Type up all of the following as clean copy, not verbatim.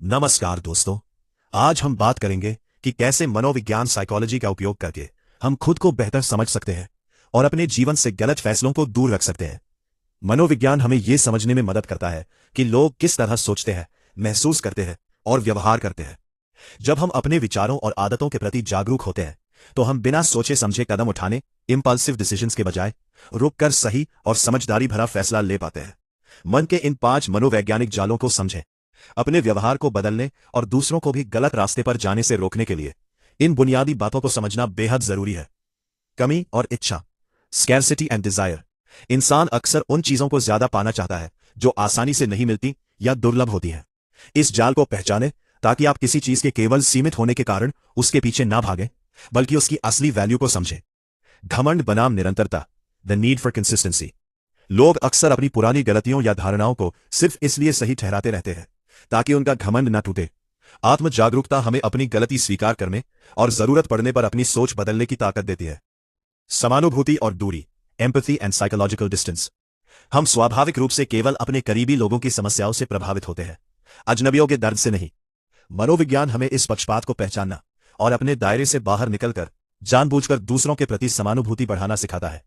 नमस्कार दोस्तों। आज हम बात करेंगे कि कैसे मनोविज्ञान साइकोलॉजी का उपयोग करके हम खुद को बेहतर समझ सकते हैं और अपने जीवन से गलत फैसलों को दूर रख सकते हैं। मनोविज्ञान हमें यह समझने में मदद करता है कि लोग किस तरह सोचते हैं, महसूस करते हैं और व्यवहार करते हैं। जब हम अपने विचारों और आदतों के प्रति जागरूक होते हैं तो हम बिना सोचे समझे कदम उठाने, इंपल्सिव डिसीजंस के बजाय रुककर सही और समझदारी भरा फैसला ले पाते हैं। मन के इन 5 मनोवैज्ञानिक जालों को समझें। अपने व्यवहार को बदलने और दूसरों को भी गलत रास्ते पर जाने से रोकने के लिए इन बुनियादी बातों को समझना बेहद जरूरी है। कमी और इच्छा, स्कैर्सिटी एंड डिजायर। इंसान अक्सर उन चीजों को ज्यादा पाना चाहता है जो आसानी से नहीं मिलती या दुर्लभ होती हैं। इस जाल को पहचानें ताकि आप किसी चीज के केवल सीमित होने के कारण उसके पीछे ना भागें, बल्कि उसकी असली वैल्यू को समझें। घमंड बनाम निरंतरता, द नीड फॉर कंसिस्टेंसी। लोग अक्सर अपनी पुरानी गलतियों या धारणाओं को सिर्फ इसलिए सही ठहराते रहते हैं ताकि उनका घमंड न टूटे। आत्म जागरूकता हमें अपनी गलती स्वीकार करने और जरूरत पड़ने पर अपनी सोच बदलने की ताकत देती है। समानुभूति और दूरी, एम्पैथी एंड साइकोलॉजिकल डिस्टेंस। हम स्वाभाविक रूप से केवल अपने करीबी लोगों की समस्याओं से प्रभावित होते हैं, अजनबियों के दर्द से नहीं। मनोविज्ञान हमें इस पक्षपात को पहचानना और अपने दायरे से बाहर निकलकर जानबूझकर दूसरों के प्रति समानुभूति बढ़ाना सिखाता है।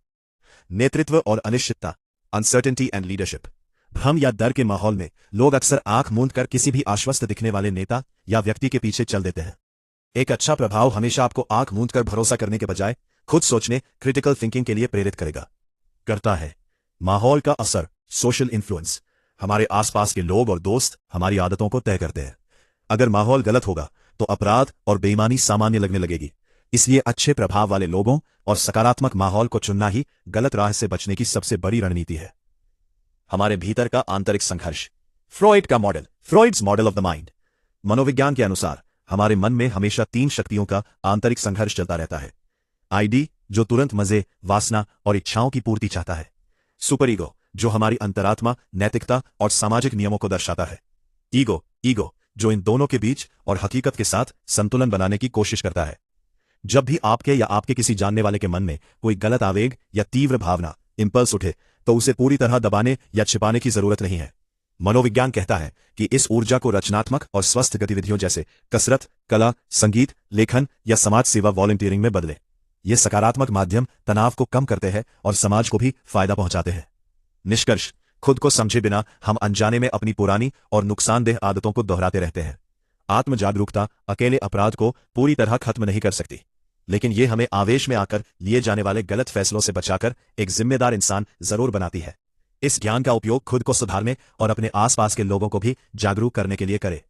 नेतृत्व और अनिश्चितता, अनसर्टेनिटी एंड लीडरशिप। भ्रम या डर के माहौल में लोग अक्सर आंख मूंद कर किसी भी आश्वस्त दिखने वाले नेता या व्यक्ति के पीछे चल देते हैं। एक अच्छा प्रभाव हमेशा आपको आंख मूंद कर भरोसा करने के बजाय खुद सोचने, क्रिटिकल थिंकिंग के लिए प्रेरित करता है। माहौल का असर, सोशल इन्फ्लुएंस। हमारे आसपास के लोग और दोस्त हमारी आदतों को तय करते हैं। अगर माहौल गलत होगा तो अपराध और बेईमानी सामान्य लगने लगेगी। इसलिए अच्छे प्रभाव वाले लोगों और सकारात्मक माहौल को चुनना ही गलत राह से बचने की सबसे बड़ी रणनीति है। हमारे भीतर का आंतरिक संघर्ष, फ्रॉइड का model, Freud's model of the mind. मनोविज्ञान के अनुसार हमारे मन में हमेशा 3 शक्तियों का आंतरिक संघर्ष चलता रहता है। आईडी, जो तुरंत मजे, वासना और इच्छाओं की पूर्ति चाहता है। सुपर ईगो, जो हमारी अंतरात्मा, नैतिकता और सामाजिक नियमों को दर्शाता है। ईगो, जो इन दोनों के बीच और हकीकत के साथ संतुलन बनाने की कोशिश करता है। जब भी आपके या आपके किसी जानने वाले के मन में कोई गलत आवेग या तीव्र भावना, इंपल्स उठे, तो उसे पूरी तरह दबाने या छिपाने की जरूरत नहीं है। मनोविज्ञान कहता है कि इस ऊर्जा को रचनात्मक और स्वस्थ गतिविधियों जैसे कसरत, कला, संगीत, लेखन या समाज सेवा, वॉलंटियरिंग में बदले। ये सकारात्मक माध्यम तनाव को कम करते हैं और समाज को भी फायदा पहुंचाते हैं। निष्कर्ष, खुद को समझे बिना हम अनजाने में अपनी पुरानी और नुकसानदेह आदतों को दोहराते रहते हैं। आत्म जागरूकता अकेले अपराध को पूरी तरह खत्म नहीं कर सकती, लेकिन ये हमें आवेश में आकर लिए जाने वाले गलत फैसलों से बचाकर एक जिम्मेदार इंसान जरूर बनाती है। इस ज्ञान का उपयोग खुद को सुधारने और अपने आसपास के लोगों को भी जागरूक करने के लिए करें।